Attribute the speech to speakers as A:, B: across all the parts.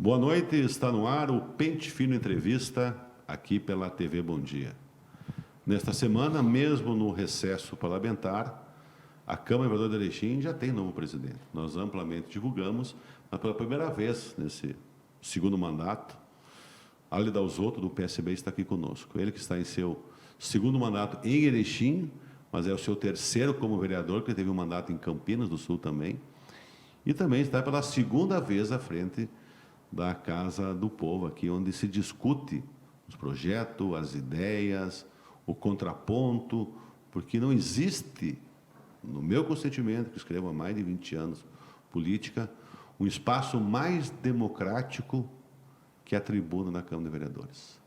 A: Boa noite, está no ar o Pente Fino Entrevista, aqui pela TV Bom Dia. Nesta semana, mesmo no recesso parlamentar, a Câmara Vereadora de Erechim já tem novo presidente. Nós amplamente divulgamos, mas pela primeira vez nesse segundo mandato, Ale Dalzotto, do PSB, está aqui conosco. Ele que está em seu segundo mandato em Erechim, mas é o seu terceiro como vereador, que teve um mandato em Campinas do Sul também, e também está pela segunda vez à frente da Casa do Povo, aqui onde se discute os projetos, as ideias, o contraponto, porque não existe, no meu consentimento, que escrevo há mais de 20 anos, política, um espaço mais democrático que a tribuna da Câmara de Vereadores.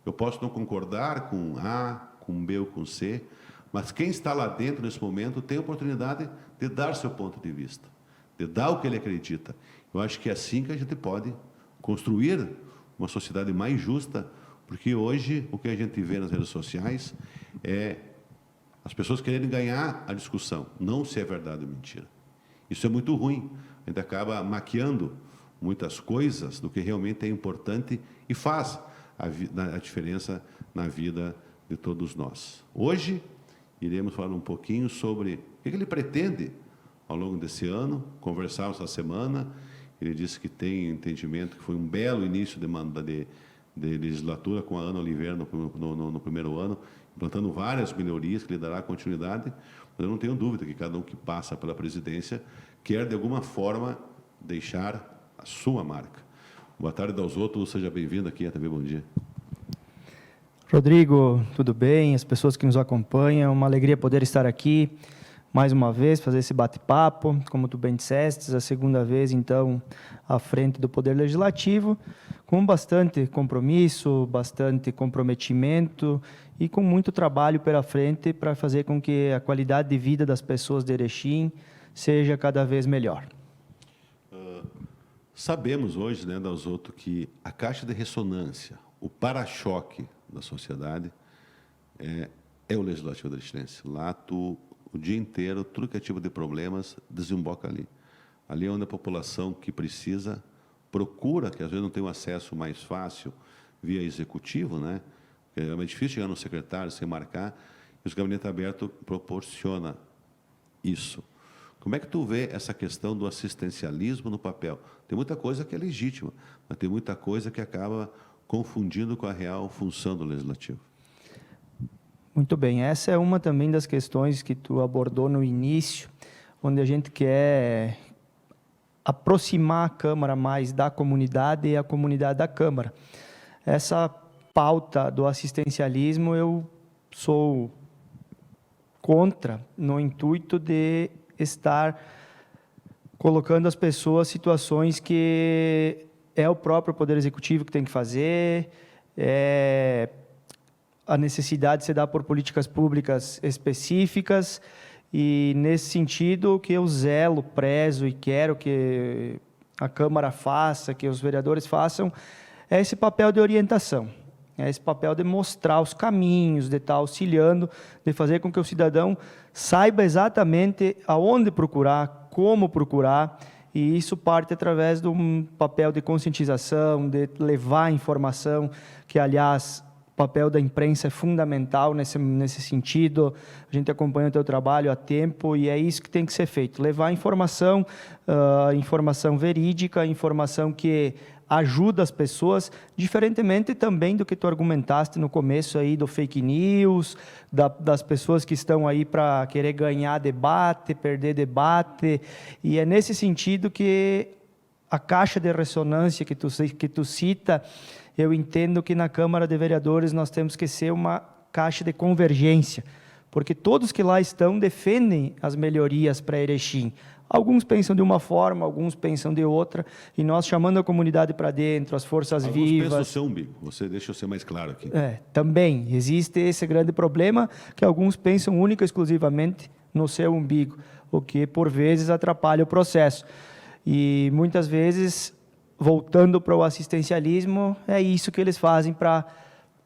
A: Eu posso não concordar com A, com B ou com C, mas quem está lá dentro nesse momento tem a oportunidade de dar seu ponto de vista, de dar o que ele acredita. Eu acho que é assim que a gente pode construir uma sociedade mais justa, porque hoje o que a gente vê nas redes sociais é as pessoas querendo ganhar a discussão, não se é verdade ou mentira. Isso é muito ruim, a gente acaba maquiando muitas coisas do que realmente é importante e faz a diferença na vida de todos nós. Hoje, iremos falar um pouquinho sobre o que ele pretende ao longo desse ano, conversamos essa semana. Ele disse que tem entendimento que foi um belo início de legislatura com a Ana Oliveira no primeiro ano, implantando várias melhorias que lhe dará continuidade, mas eu não tenho dúvida que cada um que passa pela presidência quer, de alguma forma, deixar a sua marca. Boa tarde, Dalzotto, seja bem-vindo aqui à TV Bom Dia.
B: Rodrigo, tudo bem? As pessoas que nos acompanham, uma alegria poder estar aqui mais uma vez, fazer esse bate-papo, como tu bem disseste, a segunda vez, então, à frente do Poder Legislativo, com bastante compromisso, bastante comprometimento e com muito trabalho pela frente para fazer com que a qualidade de vida das pessoas de Erechim seja cada vez melhor.
A: Sabemos hoje, né, Dalzotto, que a caixa de ressonância, o para-choque da sociedade é o Legislativo Erechinense. Lá o dia inteiro, tudo que é tipo de problemas desemboca ali. Ali é onde a população que precisa procura, que às vezes não tem um acesso mais fácil via executivo, né? É mais difícil chegar no secretário sem marcar, e o gabinete aberto proporciona isso. Como é que tu vê essa questão do assistencialismo no papel? Tem muita coisa que é legítima, mas tem muita coisa que acaba confundindo com a real função do Legislativo.
B: Muito bem, essa é uma também das questões que tu abordou no início, onde a gente quer aproximar a Câmara mais da comunidade e a comunidade da Câmara. Essa pauta do assistencialismo eu sou contra, no intuito de estar colocando as pessoas em situações que é o próprio Poder Executivo que tem que fazer, a necessidade de se dar por políticas públicas específicas, e nesse sentido que eu zelo, prezo e quero que a Câmara faça, que os vereadores façam, é esse papel de orientação, é esse papel de mostrar os caminhos, de estar auxiliando, de fazer com que o cidadão saiba exatamente aonde procurar, como procurar, e isso parte através de um papel de conscientização, de levar a informação, que, aliás, o papel da imprensa é fundamental nesse sentido. A gente acompanha o teu trabalho há tempo e é isso que tem que ser feito. Levar informação, informação verídica, informação que ajuda as pessoas, diferentemente também do que tu argumentaste no começo aí do fake news, das pessoas que estão aí para querer ganhar debate, perder debate, e é nesse sentido que a caixa de ressonância que tu cita, eu entendo que na Câmara de Vereadores nós temos que ser uma caixa de convergência, porque todos que lá estão defendem as melhorias para Erechim. Alguns pensam de uma forma, alguns pensam de outra, e nós chamando a comunidade para dentro, as forças vivas...
A: Alguns pensam o seu umbigo, deixa eu ser mais claro aqui.
B: Também existe esse grande problema, que alguns pensam única e exclusivamente no seu umbigo, o que por vezes atrapalha o processo. E muitas vezes, voltando para o assistencialismo, é isso que eles fazem para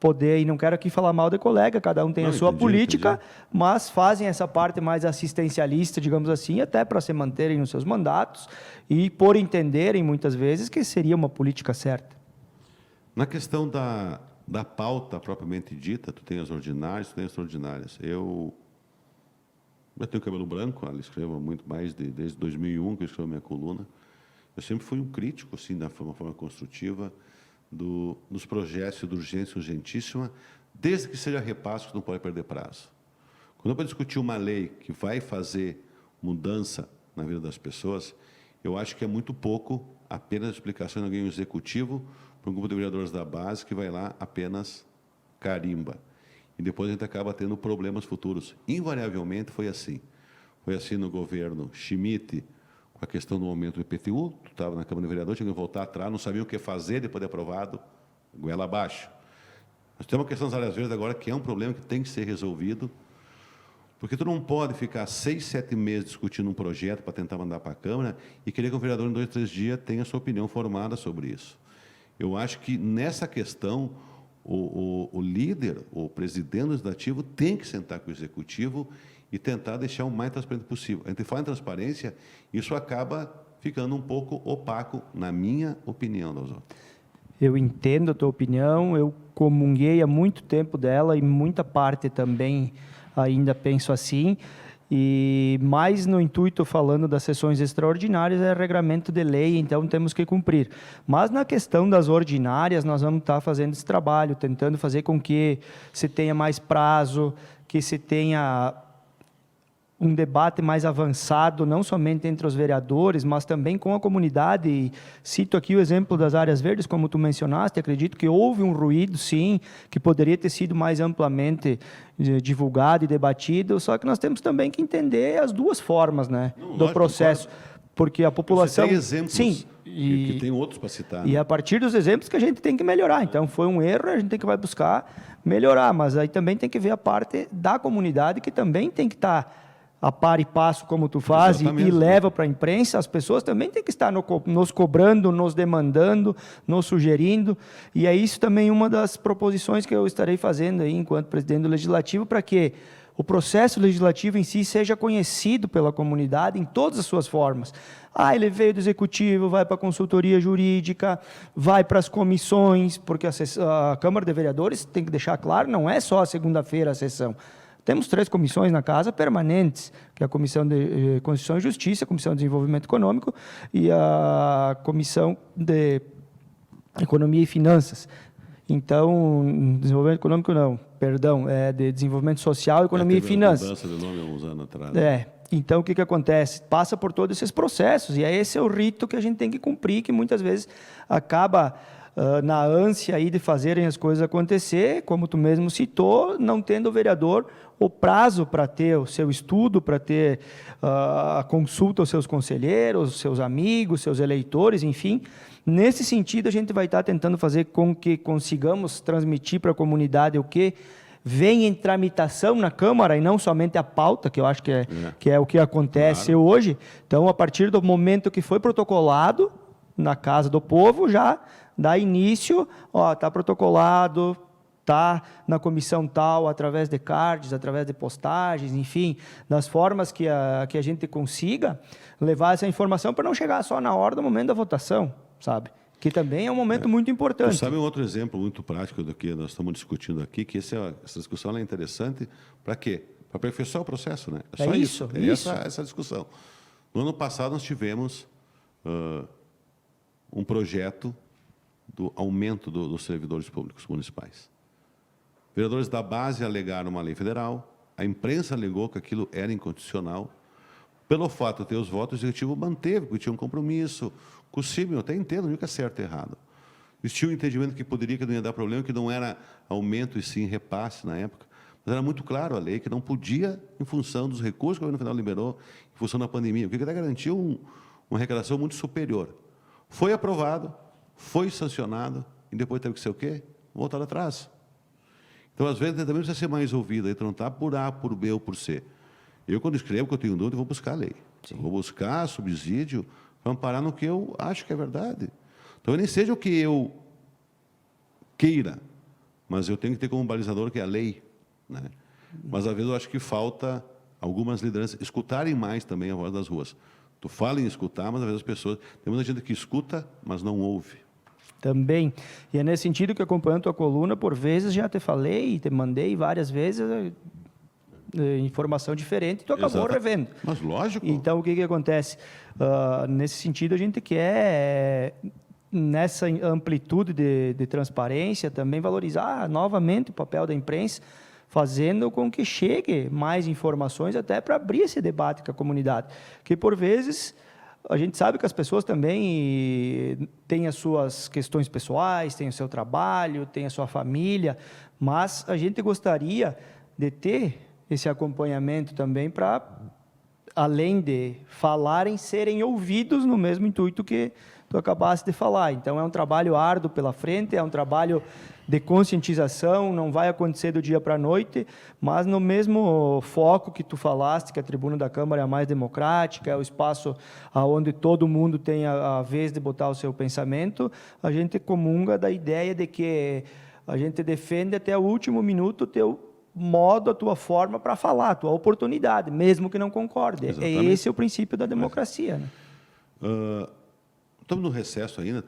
B: poder, e não quero aqui falar mal de colega, cada um tem a sua política,
A: entendi.
B: mas fazem essa parte mais assistencialista, digamos assim, até para se manterem nos seus mandatos e por entenderem, muitas vezes, que seria uma política certa.
A: Na questão da pauta propriamente dita, tu tem as ordinárias, tu tem as extraordinárias. Eu tenho cabelo branco, eu escrevo muito mais desde 2001 que eu escrevo minha coluna. Eu sempre fui um crítico, assim, da forma construtiva, dos projetos de urgência urgentíssima, desde que seja repasse, que não pode perder prazo. Quando eu vou discutir uma lei que vai fazer mudança na vida das pessoas, eu acho que é muito pouco apenas explicação de alguém executivo para um grupo de vereadores da base que vai lá apenas carimba. E depois a gente acaba tendo problemas futuros. Invariavelmente foi assim. Foi assim no governo Schmidt, com a questão do aumento do IPTU, tu estava na Câmara de Vereadores, tinha que voltar atrás, não sabia o que fazer depois de aprovado, goela abaixo. Nós temos uma questão das áreas verdes agora que é um problema que tem que ser resolvido, porque tu não pode ficar 6, 7 meses discutindo um projeto para tentar mandar para a Câmara e querer que o vereador em 2, 3 dias tenha a sua opinião formada sobre isso. Eu acho que nessa questão o líder, o presidente do legislativo tem que sentar com o executivo e tentar deixar o mais transparente possível. A gente fala em transparência, isso acaba ficando um pouco opaco, na minha opinião, Dalzotto.
B: Eu entendo a tua opinião, eu comunguei há muito tempo dela e muita parte também ainda penso assim, e mais no intuito, falando das sessões extraordinárias, é regramento de lei, então temos que cumprir. Mas na questão das ordinárias, nós vamos estar fazendo esse trabalho, tentando fazer com que se tenha mais prazo, que se tenha um debate mais avançado, não somente entre os vereadores, mas também com a comunidade. E cito aqui o exemplo das áreas verdes, como tu mencionaste, acredito que houve um ruído, sim, que poderia ter sido mais amplamente divulgado e debatido, só que nós temos também que entender as duas formas, né, do
A: lógico,
B: processo, porque a população...
A: Você tem exemplos,
B: sim,
A: que tem outros para citar.
B: E
A: né?
B: a partir dos exemplos que a gente tem que melhorar. Então, foi um erro, a gente tem que vai buscar melhorar, mas aí também tem que ver a parte da comunidade, que também tem que estar a par e passo, como tu faz, e leva para a imprensa. As pessoas também têm que estar nos cobrando, nos demandando, nos sugerindo, e é isso também uma das proposições que eu estarei fazendo aí, enquanto presidente do Legislativo, para que o processo legislativo em si seja conhecido pela comunidade em todas as suas formas. Ele veio do Executivo, vai para a consultoria jurídica, vai para as comissões, porque a Câmara de Vereadores, tem que deixar claro, não é só a segunda-feira a sessão. Temos 3 comissões na casa permanentes, que é a Comissão de Constituição e Justiça, a Comissão de Desenvolvimento Econômico e a Comissão de Economia e Finanças. Então, desenvolvimento econômico não, perdão, é de desenvolvimento social, economia e finanças.
A: Mudança de nome há uns anos atrás.
B: Então o que acontece? Passa por todos esses processos, e esse é o rito que a gente tem que cumprir, que muitas vezes acaba na ânsia aí de fazerem as coisas acontecer, como tu mesmo citou, não tendo o vereador o prazo para ter o seu estudo, para ter a consulta aos seus conselheiros, seus amigos, seus eleitores, enfim. Nesse sentido, a gente vai estar tentando fazer com que consigamos transmitir para a comunidade o que vem em tramitação na Câmara, e não somente a pauta, que eu acho que é o que acontece hoje. Então, a partir do momento que foi protocolado na Casa do Povo, já dá início, está protocolado, está na comissão tal, através de cards, através de postagens, enfim, das formas que a gente consiga levar essa informação para não chegar só na hora do momento da votação, sabe? Que também é um momento muito importante.
A: Sabe um outro exemplo muito prático do que nós estamos discutindo aqui, que essa discussão é interessante para quê? Para aperfeiçoar o processo, né? É só isso. Essa discussão. No ano passado, nós tivemos um projeto do aumento dos servidores públicos municipais. Vereadores da base alegaram uma lei federal, a imprensa alegou que aquilo era inconstitucional. Pelo fato de ter os votos, o executivo manteve, porque tinha um compromisso. Possível, eu até entendo, nunca é certo ou errado. Existia um entendimento que não ia dar problema, que não era aumento e sim repasse na época. Mas era muito claro a lei que não podia, em função dos recursos que o governo federal liberou, em função da pandemia, porque até garantiu uma arrecadação muito superior. Foi aprovado, foi sancionado, e depois teve que ser o quê? Voltar atrás. Então, às vezes, também precisa ser mais ouvido, então não está por A, por B ou por C. Eu, quando escrevo, que eu tenho dúvida, vou buscar a lei. Vou buscar subsídio para amparar no que eu acho que é verdade. Então, nem seja o que eu queira, mas eu tenho que ter como balizador que é a lei, né? Mas, às vezes, eu acho que falta algumas lideranças escutarem mais também a voz das ruas. Tu fala em escutar, mas, às vezes, as pessoas... Tem muita gente que escuta, mas não ouve.
B: Também. E é nesse sentido que, acompanhando a tua coluna, por vezes já te falei, te mandei várias vezes informação diferente e tu acabou revendo.
A: Mas lógico.
B: Então, o que acontece? Nesse sentido, a gente quer, nessa amplitude de transparência, também valorizar novamente o papel da imprensa, fazendo com que chegue mais informações até para abrir esse debate com a comunidade. Que, por vezes, a gente sabe que as pessoas também têm as suas questões pessoais, têm o seu trabalho, têm a sua família, mas a gente gostaria de ter esse acompanhamento também para, além de falarem, serem ouvidos no mesmo intuito que tu acabaste de falar. Então, é um trabalho árduo pela frente, é um trabalho de conscientização, não vai acontecer do dia para a noite, mas no mesmo foco que tu falaste, que a tribuna da Câmara é a mais democrática, é o espaço onde todo mundo tem a vez de botar o seu pensamento, a gente comunga da ideia de que a gente defende até o último minuto o teu modo, a tua forma para falar, a tua oportunidade, mesmo que não concorde.
A: Exatamente.
B: Esse é o princípio da democracia. Né?
A: Estamos no recesso ainda,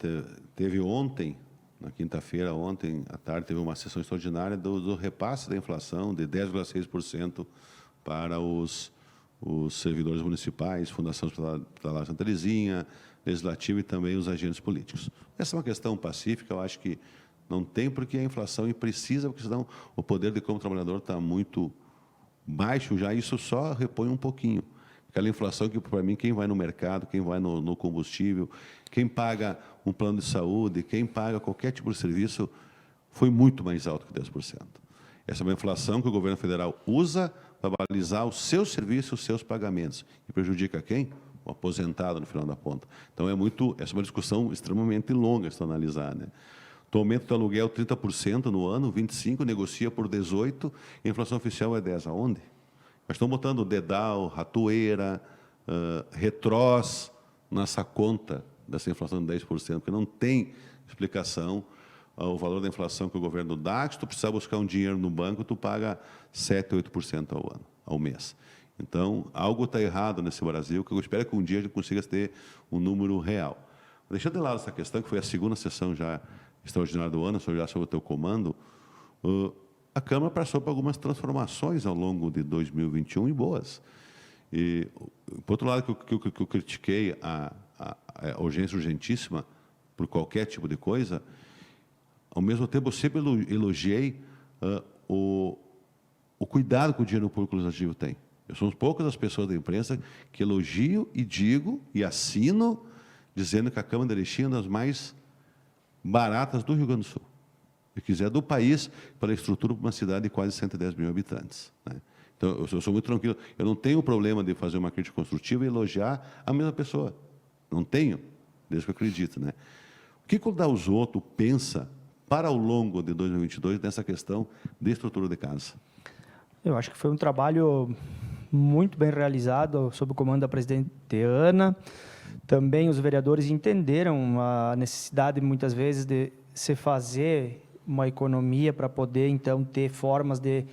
A: teve ontem, na quinta-feira, ontem à tarde, teve uma sessão extraordinária do repasse da inflação de 10,6% para os servidores municipais, Fundação Hospitalar Santa Terezinha, Legislativo e também os agentes políticos. Essa é uma questão pacífica, eu acho que não tem porque a inflação precisa, porque senão o poder de como trabalhador está muito baixo já, isso só repõe um pouquinho. Aquela inflação que, para mim, quem vai no mercado, quem vai no combustível, quem paga um plano de saúde, quem paga qualquer tipo de serviço, foi muito mais alto que 10%. Essa é uma inflação que o governo federal usa para balizar os seus serviços, os seus pagamentos. E prejudica quem? O aposentado, no final da ponta. Então, essa é uma discussão extremamente longa, se tu analisar, né? O aumento do aluguel 30% no ano, 25%, negocia por 18%, e a inflação oficial é 10%. Aonde? Mas estão botando Dedal, Ratoeira, Retrós nessa conta dessa inflação de 10%, porque não tem explicação o valor da inflação que o governo dá. Se tu precisar buscar um dinheiro no banco, tu paga 7%, 8% ao mês. Então, algo está errado nesse Brasil, que eu espero que um dia a gente consiga ter um número real. Deixando de lado essa questão, que foi a segunda sessão já extraordinária do ano, já sob o teu comando, a Câmara passou por algumas transformações ao longo de 2021 e boas. E, por outro lado, que eu critiquei a urgência urgentíssima por qualquer tipo de coisa, ao mesmo tempo eu sempre elogiei o cuidado que o dinheiro público legislativo tem. Eu sou poucas as pessoas da imprensa que elogio e digo e assino dizendo que a Câmara de Erechim é uma das mais baratas do Rio Grande do Sul. Se quiser, do país, pela estrutura de uma cidade de quase 110 mil habitantes. Né? Então, eu sou muito tranquilo. Eu não tenho problema de fazer uma crítica construtiva e elogiar a mesma pessoa. Não tenho, desde que eu acredito. Né? O que o Dalzotto pensa para ao longo de 2022 nessa questão de estrutura de casa?
B: Eu acho que foi um trabalho muito bem realizado sob o comando da presidente Ana. Também os vereadores entenderam a necessidade, muitas vezes, de se fazer uma economia para poder, então, ter formas de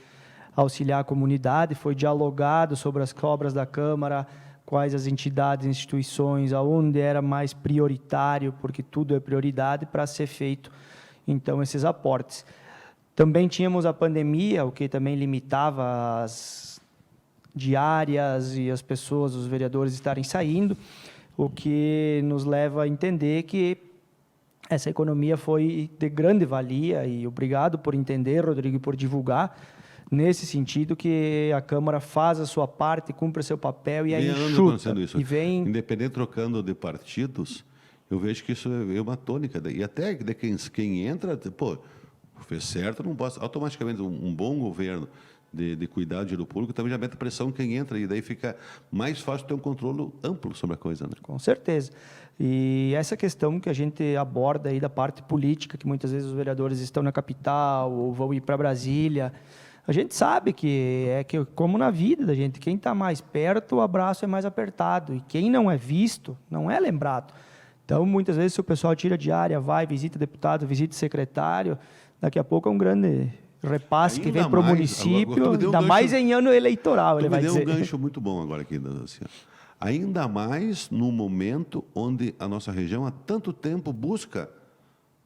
B: auxiliar a comunidade. Foi dialogado sobre as obras da Câmara, quais as entidades, instituições, aonde era mais prioritário, porque tudo é prioridade, para ser feito, então, esses aportes. Também tínhamos a pandemia, o que também limitava as diárias e as pessoas, os vereadores, estarem saindo, o que nos leva a entender que essa economia foi de grande valia, e obrigado por entender, Rodrigo, e por divulgar, nesse sentido que a Câmara faz a sua parte, cumpre seu papel e aí enxuta.
A: Isso.
B: E vem...
A: Independente trocando de partidos, eu vejo que isso é uma tônica. E até de quem entra, pô, fez certo, não posso. Automaticamente, um bom governo de cuidar do dinheiro público também já mete pressão em quem entra, e daí fica mais fácil ter um controle amplo sobre a coisa. Né?
B: Com certeza. E essa questão que a gente aborda aí da parte política, que muitas vezes os vereadores estão na capital ou vão ir para Brasília, a gente sabe que como na vida da gente, quem está mais perto, o abraço é mais apertado, e quem não é visto, não é lembrado. Então, muitas vezes, se o pessoal tira diária, vai, visita deputado, visita secretário, daqui a pouco é um grande repasse que vem para o município, ainda mais em ano eleitoral, ele vai dizer.
A: Me deu um gancho muito bom agora aqui, assim, ainda mais no momento onde a nossa região há tanto tempo busca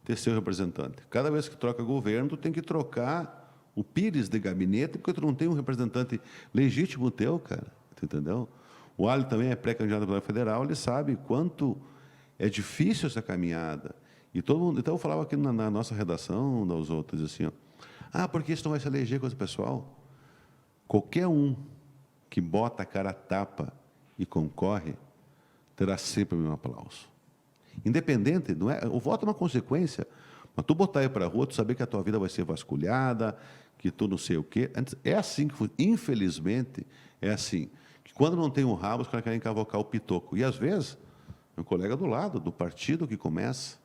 A: ter seu representante. Cada vez que troca governo, tu tem que trocar o pires de gabinete, porque tu não tem um representante legítimo teu, cara, entendeu? O Ali também é pré-candidato a deputado federal, ele sabe quanto é difícil essa caminhada. E todo mundo, então eu falava aqui na nossa redação, dos outros, assim, porque isso não vai se eleger com esse pessoal. Qualquer um que bota a cara a tapa e concorre, terá sempre o meu aplauso. Independente, não é, o voto é uma consequência, mas tu botar aí para a rua, tu saber que a tua vida vai ser vasculhada, que tu não sei o quê. É assim que, infelizmente, é assim. Que quando não tem um rabo, os caras querem cavocar o pitoco. E, às vezes, é um colega do lado, do partido que começa.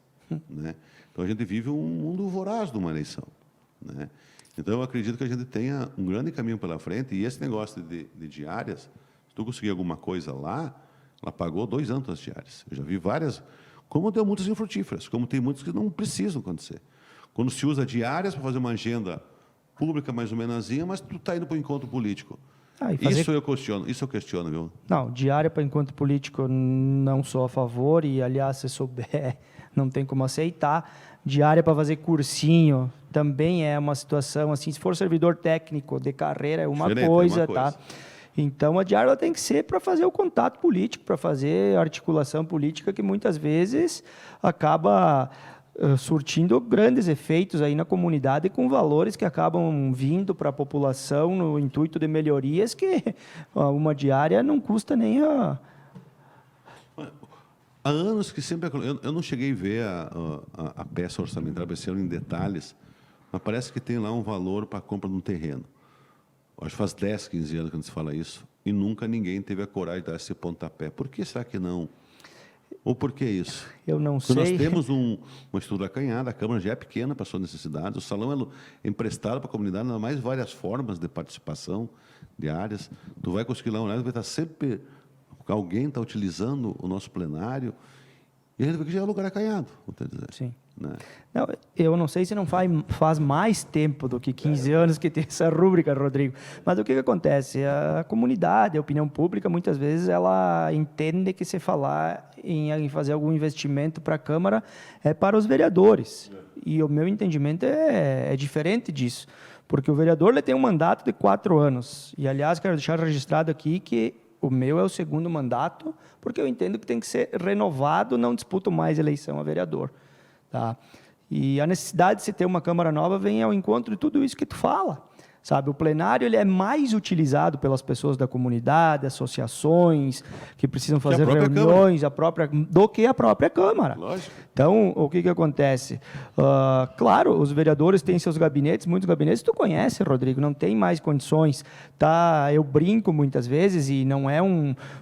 A: Né? Então, a gente vive um mundo voraz de uma eleição. Né? Então, eu acredito que a gente tenha um grande caminho pela frente, e esse negócio de diárias, se tu conseguir alguma coisa lá, ela pagou 2 anos as diárias. Eu já vi várias, como deu muitas infrutíferas, como tem muitas que não precisam acontecer. Quando se usa diárias para fazer uma agenda pública mais ou menorzinha, mas tu está indo para o encontro político. Isso eu questiono, viu?
B: Não, diária para encontro político não sou a favor, e, aliás, se souber, não tem como aceitar. Diária para fazer cursinho também é uma situação assim, se for servidor técnico de carreira é uma coisa, tá? Então, a diária ela tem que ser para fazer o contato político, para fazer a articulação política, que muitas vezes acaba surtindo grandes efeitos aí na comunidade, com valores que acabam vindo para a população no intuito de melhorias, que uma diária não custa nem a...
A: Há anos que sempre... Eu não cheguei a ver a peça orçamentária esse ano em detalhes, mas parece que tem lá um valor para a compra de um terreno. Acho que faz 10, 15 anos que a gente fala isso, e nunca ninguém teve a coragem de dar esse pontapé. Por que será que não? Ou por que isso?
B: Eu não sei.
A: Nós temos uma estrutura acanhada, a Câmara já é pequena para a sua necessidade, o salão é emprestado para a comunidade, ainda mais várias formas de participação de áreas. Tu vai conseguir lá um lado, vai estar sempre... Alguém está utilizando o nosso plenário, e a gente vê que já é um lugar acanhado, vou te dizer.
B: Sim.
A: Né?
B: Não, eu não sei se não faz mais tempo do que 15 anos que tem essa rúbrica, Rodrigo. Mas o que acontece? A comunidade, a opinião pública, muitas vezes, ela entende que se falar em fazer algum investimento para a Câmara é para os vereadores. E o meu entendimento é diferente disso. Porque o vereador ele tem um mandato de 4 anos. E, aliás, quero deixar registrado aqui que o meu é o 2º mandato, porque eu entendo que tem que ser renovado, não disputo mais eleição a vereador. Tá? E a necessidade de se ter uma Câmara nova vem ao encontro de tudo isso que tu fala. Sabe, o plenário ele é mais utilizado pelas pessoas da comunidade, associações que precisam fazer reuniões, do que a própria Câmara.
A: Lógico.
B: Então, o que acontece? Claro, os vereadores têm seus gabinetes, muitos gabinetes tu conhece, Rodrigo, não tem mais condições. Tá? Eu brinco muitas vezes, e não é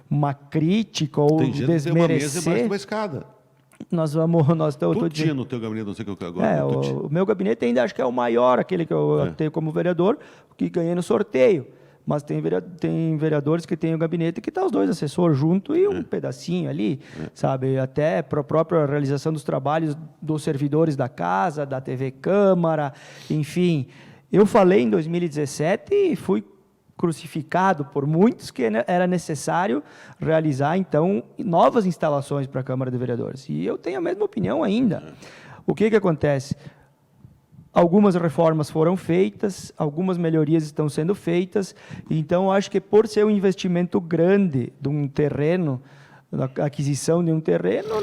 B: uma crítica ou
A: tem gente
B: desmerecer.
A: Que tem uma mesa embaixo de uma escada.
B: Tu
A: tinha no teu gabinete, não sei o que agora.
B: O meu gabinete ainda acho que é o maior, aquele que eu tenho como vereador, que ganhei no sorteio. Mas tem vereadores que têm o gabinete que está os 2 assessores junto e um pedacinho ali, sabe? Até para a própria realização dos trabalhos dos servidores da casa, da TV Câmara, enfim. Eu falei em 2017 e fui crucificado por muitos que era necessário realizar, então, novas instalações para a Câmara de Vereadores. E eu tenho a mesma opinião ainda. O que acontece? Algumas reformas foram feitas, algumas melhorias estão sendo feitas, então, acho que por ser um investimento grande de um terreno, a aquisição de um terreno,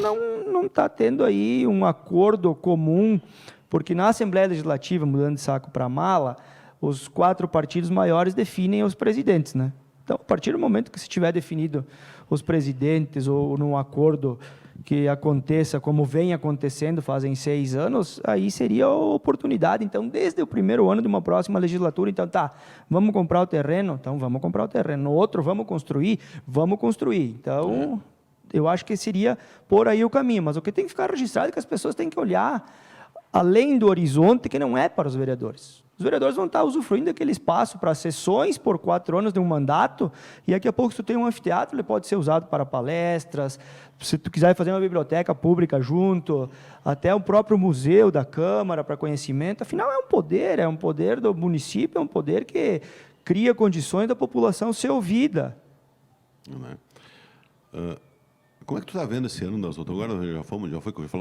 B: não está tendo aí um acordo comum, porque na Assembleia Legislativa, mudando de saco para mala, os 4 partidos maiores definem os presidentes, né? Então, a partir do momento que se tiver definido os presidentes ou num acordo que aconteça como vem acontecendo fazem 6 anos, aí seria a oportunidade, então, desde o primeiro ano de uma próxima legislatura, então, vamos comprar o terreno? Então, vamos comprar o terreno. No outro, vamos construir? Vamos construir. Então, eu acho que seria por aí o caminho, mas o que tem que ficar registrado é que as pessoas têm que olhar além do horizonte, que não é para os vereadores. Os vereadores vão estar usufruindo daquele espaço para sessões por 4 anos de um mandato, e daqui a pouco, se tu tem um anfiteatro, ele pode ser usado para palestras, se tu quiser fazer uma biblioteca pública junto, até o próprio museu da Câmara para conhecimento. Afinal, é um poder do município, é um poder que cria condições da população ser ouvida.
A: Como é que tu está vendo esse ano das outras? Agora já falamos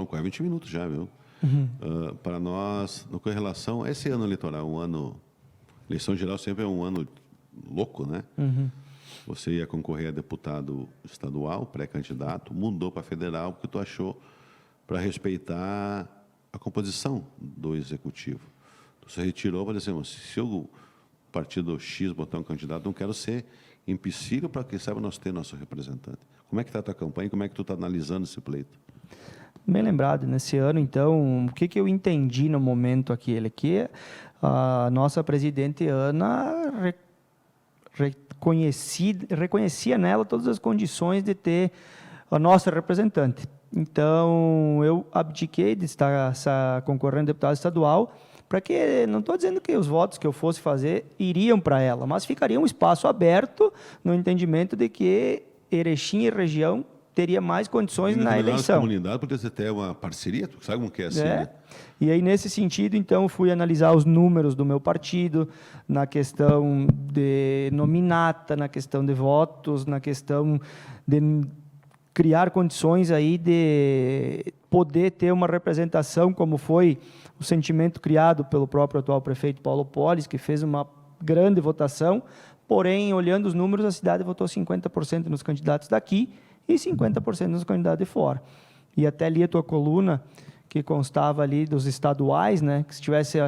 A: com 20 minutos já, viu? Para nós, com relação a esse ano eleitoral, eleição geral sempre é um ano louco, né? Você ia concorrer a deputado estadual, pré-candidato, mudou para federal, porque tu achou para respeitar a composição do executivo. Tu se retirou para dizer, se o partido X botar um candidato, não quero ser empecilho para que saiba nós ter nosso representante. Como é que está a tua campanha? Como é que tu está analisando esse pleito?
B: Bem lembrado, nesse ano, então, o que eu entendi no momento aquele, que a nossa presidente Ana reconhecia nela todas as condições de ter a nossa representante. Então, eu abdiquei de estar concorrendo a deputado estadual, para que, não estou dizendo que os votos que eu fosse fazer iriam para ela, mas ficaria um espaço aberto no entendimento de que Erechim e região teria mais condições na eleição.
A: Comunidade poderia ter uma parceria, tu sabe como que é assim, né?
B: E aí, nesse sentido, então, fui analisar os números do meu partido, na questão de nominata, na questão de votos, na questão de criar condições aí de poder ter uma representação, como foi o sentimento criado pelo próprio atual prefeito Paulo Polis, que fez uma grande votação, porém, olhando os números, a cidade votou 50% nos candidatos daqui e 50% nos candidatos de fora. E até li a tua coluna, que constava ali dos estaduais, né, que se tivesse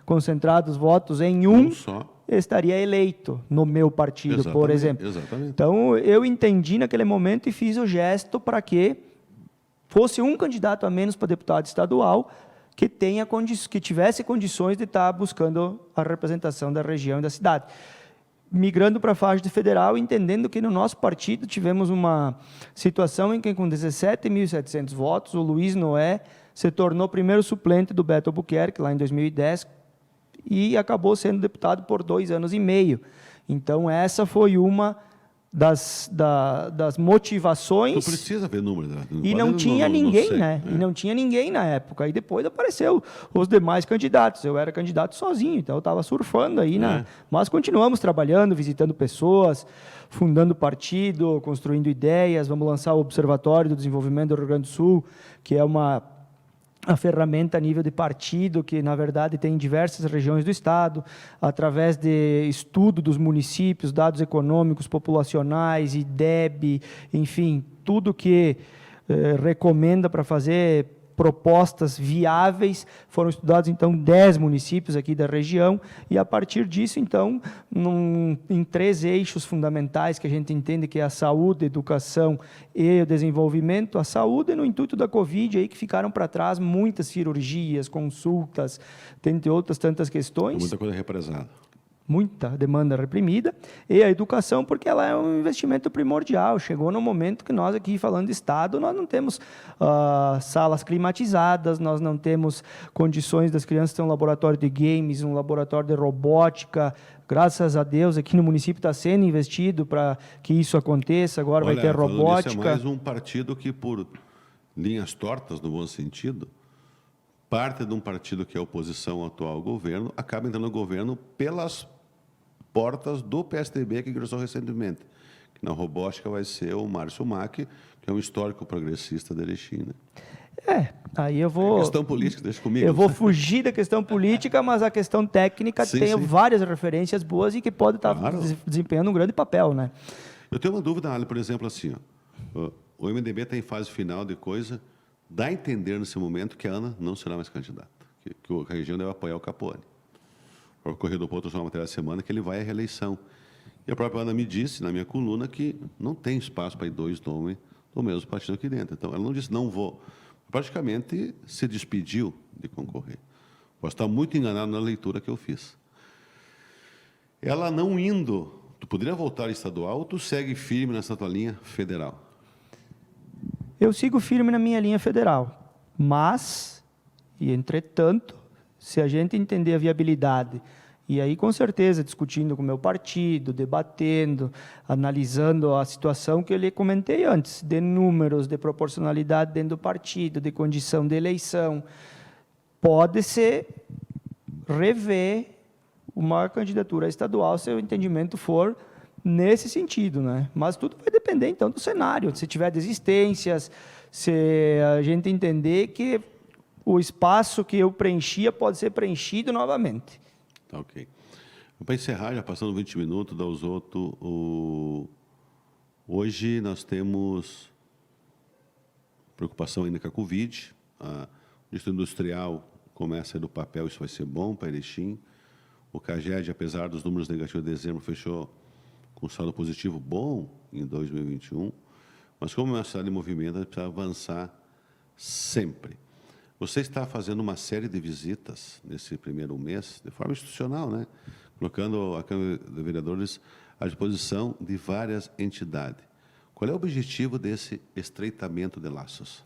B: concentrado os votos em um só, estaria eleito no meu partido, por exemplo.
A: Exatamente.
B: Então, eu entendi naquele momento e fiz o gesto para que fosse um candidato a menos para deputado estadual que tivesse condições de estar buscando a representação da região e da cidade. Migrando para a faixa de federal, entendendo que no nosso partido tivemos uma situação em que, com 17.700 votos, o Luiz Noé se tornou primeiro suplente do Beto Albuquerque, lá em 2010, e acabou sendo deputado por 2 anos e meio. Então, essa foi uma das motivações.
A: Tu precisa ver números.
B: E não tinha ninguém, né? E não tinha ninguém na época. E depois apareceu os demais candidatos. Eu era candidato sozinho, então eu estava surfando aí, né? Mas continuamos trabalhando, visitando pessoas, fundando partido, construindo ideias. Vamos lançar o Observatório do Desenvolvimento do Rio Grande do Sul, que é a ferramenta a nível de partido, que, na verdade, tem em diversas regiões do Estado, através de estudo dos municípios, dados econômicos, populacionais, IDEB, enfim, tudo que recomenda para fazer propostas viáveis. Foram estudados, então, 10 municípios aqui da região, e a partir disso, então, em 3 eixos fundamentais que a gente entende que é a saúde, a educação e o desenvolvimento. A saúde, no intuito da Covid, aí que ficaram para trás muitas cirurgias, consultas, entre outras tantas questões.
A: Muita coisa represada.
B: Muita demanda reprimida, e a educação, porque ela é um investimento primordial. Chegou no momento que nós aqui, falando de Estado, nós não temos salas climatizadas, nós não temos condições das crianças ter um laboratório de games, um laboratório de robótica. Graças a Deus, aqui no município está sendo investido para que isso aconteça. Agora vai ter robótica.
A: Isso é mais um partido que, por linhas tortas, no bom sentido, parte de um partido que é oposição ao atual governo, acaba entrando no governo pelas portas do PSDB, que ingressou recentemente. Que na robótica vai ser o Márcio Mack, que é um histórico progressista da Erechim, né?
B: Aí eu vou...
A: questão política, deixa comigo.
B: Eu vou fugir da questão política, mas a questão técnica tem várias referências boas e que pode estar desempenhando um grande papel, né?
A: Eu tenho uma dúvida, Ali, por exemplo, assim, o MDB está em fase final de coisa, dá a entender nesse momento que a Ana não será mais candidata, que a região deve apoiar o Capone. O Correio do Ponto, uma matéria da semana, que ele vai à reeleição. E a própria Ana me disse, na minha coluna, que não tem espaço para ir 2 nomes do mesmo partido aqui dentro. Então, ela não disse, não vou. Praticamente se despediu de concorrer. Posso estar muito enganado na leitura que eu fiz. Ela não indo, tu poderia voltar estadual ou tu segue firme nessa tua linha federal?
B: Eu sigo firme na minha linha federal, mas, e entretanto, Se a gente entender a viabilidade, e aí, com certeza, discutindo com o meu partido, debatendo, analisando a situação que eu lhe comentei antes, de números, de proporcionalidade dentro do partido, de condição de eleição, pode-se rever uma candidatura estadual, se o entendimento for nesse sentido, né? Mas tudo vai depender, então, do cenário. Se tiver desistências, se a gente entender que o espaço que eu preenchia pode ser preenchido novamente.
A: Tá, ok. Para encerrar, já passando 20 minutos, Dalzotto, hoje nós temos preocupação ainda com a Covid, a indústria industrial começa a sair do papel, isso vai ser bom para Erechim. O CAGED, apesar dos números negativos de dezembro, fechou com saldo positivo bom em 2021, mas como é uma cidade em movimento, a gente precisa avançar sempre. Você está fazendo uma série de visitas nesse primeiro mês, de forma institucional, né? Colocando a Câmara de Vereadores à disposição de várias entidades. Qual é o objetivo desse estreitamento de laços?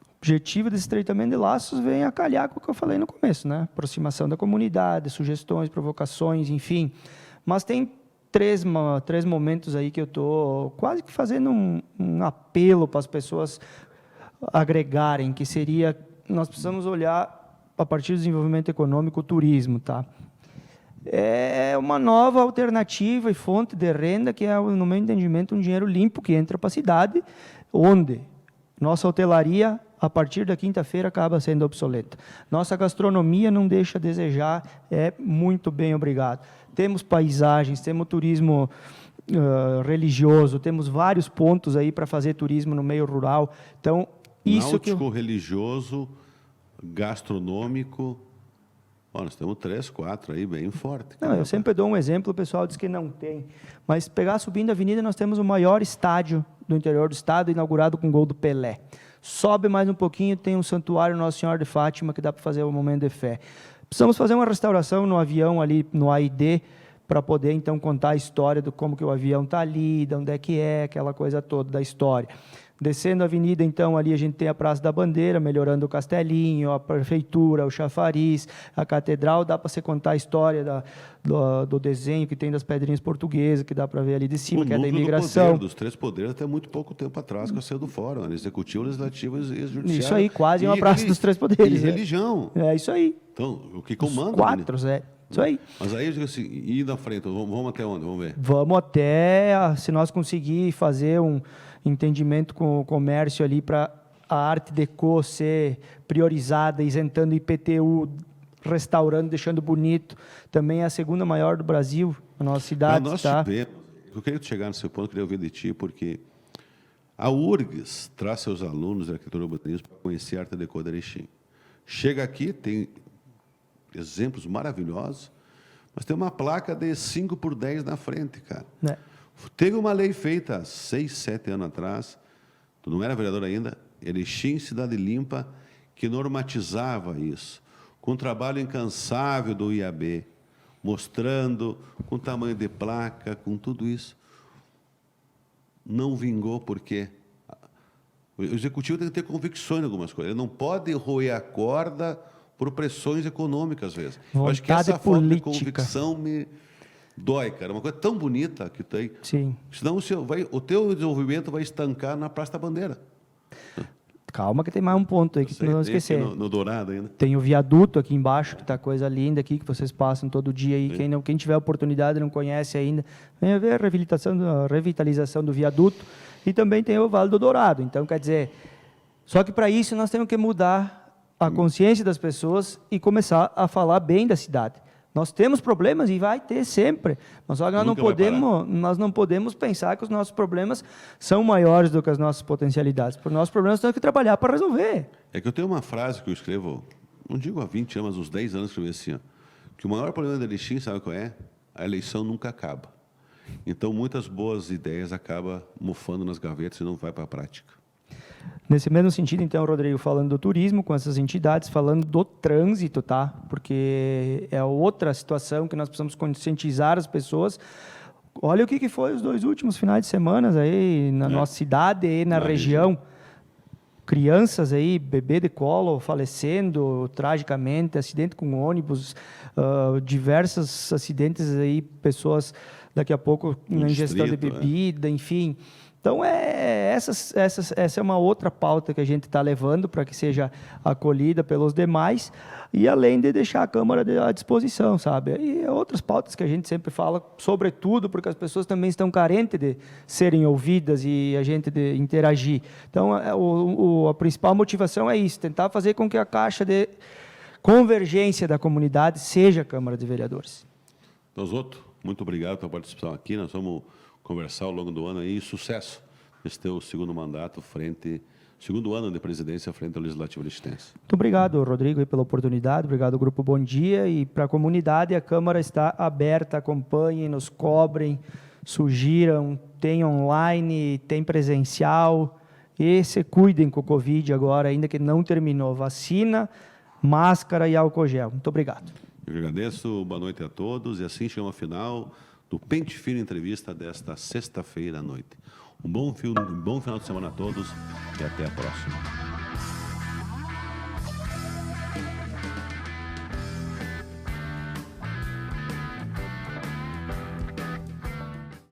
B: O objetivo desse estreitamento de laços vem a calhar com o que eu falei no começo, né? Aproximação da comunidade, sugestões, provocações, enfim. Mas tem três momentos aí que eu estou quase que fazendo um apelo para as pessoas agregarem, que seria, nós precisamos olhar, a partir do desenvolvimento econômico, o turismo, tá? É uma nova alternativa e fonte de renda que é, no meu entendimento, um dinheiro limpo que entra para a cidade, onde nossa hotelaria, a partir da quinta-feira, acaba sendo obsoleta. Nossa gastronomia não deixa a desejar, é muito bem, obrigado. Temos paisagens, temos turismo religioso, temos vários pontos aí para fazer turismo no meio rural. Então, isso
A: náutico, religioso, gastronômico. Ó, nós temos 3, 4 aí bem forte.
B: Não, eu sempre dou um exemplo, o pessoal diz que não tem. Mas pegar subindo a avenida, nós temos o maior estádio do interior do estado, inaugurado com gol do Pelé. Sobe mais um pouquinho, tem um santuário Nossa Senhora de Fátima, que dá para fazer o momento de fé. Precisamos fazer uma restauração no avião ali, no AID, para poder, então, contar a história de como que o avião está ali, de onde é, aquela coisa toda da história. Descendo a avenida, então, ali a gente tem a Praça da Bandeira, melhorando o Castelinho, a Prefeitura, o Chafariz, a Catedral, dá para você contar a história do desenho que tem das pedrinhas portuguesas, que dá para ver ali de cima, que é da imigração.
A: Poder, dos 3 poderes, até muito pouco tempo atrás, que eu saí do fórum, executivo, legislativo e judiciário.
B: Isso aí, quase uma Praça dos 3 Poderes.
A: E religião.
B: É isso aí.
A: Então, o que comanda?
B: Os 4, né? Isso aí.
A: Mas aí eu digo assim, ir na frente, vamos até onde? Vamos ver.
B: Vamos até, se nós conseguir fazer um entendimento com o comércio ali para a arte deco ser priorizada, isentando IPTU, restaurando, deixando bonito. Também é a segunda maior do Brasil, a nossa cidade.
A: Nós tivemos, eu queria chegar nesse ponto, queria ouvir de ti, porque a URGS traz seus alunos da arquitetura e urbanismo para conhecer a arte deco de Erechim. Chega aqui, tem exemplos maravilhosos, mas tem uma placa de 5x10 na frente, cara. É. Teve uma lei feita há 6, 7 anos atrás, tu não era vereador ainda, Erechim Cidade Limpa, que normatizava isso, com um trabalho incansável do IAB, mostrando com tamanho de placa, com tudo isso. Não vingou porque o executivo tem que ter convicções em algumas coisas. Ele não pode roer a corda por pressões econômicas, às vezes. Eu acho que essa falta de convicção me dói, cara. É uma coisa tão bonita que tem.
B: Sim.
A: Senão o teu desenvolvimento vai estancar na Praça da Bandeira.
B: Calma que tem mais um ponto aí que não vamos esquecer.
A: No Dourado ainda.
B: Tem o viaduto aqui embaixo, que está coisa linda aqui, que vocês passam todo dia aí. Quem tiver oportunidade, não conhece ainda, venha ver a revitalização do viaduto. E também tem o Vale do Dourado. Então, quer dizer, só que para isso nós temos que mudar a consciência das pessoas e começar a falar bem da cidade. Nós temos problemas e vai ter sempre. Mas só que nós não podemos pensar que os nossos problemas são maiores do que as nossas potencialidades. Por nossos problemas, nós temos que trabalhar para resolver.
A: É que eu tenho uma frase que eu escrevo, não digo há 20 anos, mas uns 10 anos que eu escrevi assim, ó, que o maior problema da Erechim, sabe qual é? A eleição nunca acaba. Então, muitas boas ideias acabam mofando nas gavetas e não vai para a prática.
B: Nesse mesmo sentido, então, Rodrigo, falando do turismo com essas entidades, falando do trânsito, tá? Porque é outra situação que nós precisamos conscientizar as pessoas. Olha o que foi os 2 últimos finais de semana aí na nossa cidade e na região. crianças aí, bebê de colo falecendo tragicamente, acidente com ônibus, diversos acidentes aí, pessoas daqui a pouco na ingestão de bebida, enfim. Então, essa é uma outra pauta que a gente está levando para que seja acolhida pelos demais, e além de deixar a Câmara à disposição, sabe? E outras pautas que a gente sempre fala, sobretudo porque as pessoas também estão carentes de serem ouvidas e a gente de interagir. Então, a principal motivação é isso, tentar fazer com que a caixa de convergência da comunidade seja a Câmara de Vereadores.
A: Osório, muito obrigado pela participação aqui. Nós vamos conversar ao longo do ano aí. Sucesso nesse teu segundo mandato segundo ano de presidência frente ao Legislativo Lixtense.
B: Muito obrigado, Rodrigo, pela oportunidade. Obrigado, Grupo Bom Dia. E para a comunidade, a Câmara está aberta. Acompanhem, nos cobrem, sugiram, tem online, tem presencial. E se cuidem com o Covid agora, ainda que não terminou. Vacina, máscara e álcool gel. Muito obrigado.
A: Eu agradeço. Boa noite a todos. E assim chegamos ao final do Pente Fino Entrevista desta sexta-feira à noite. Um bom final de semana a todos e até a próxima.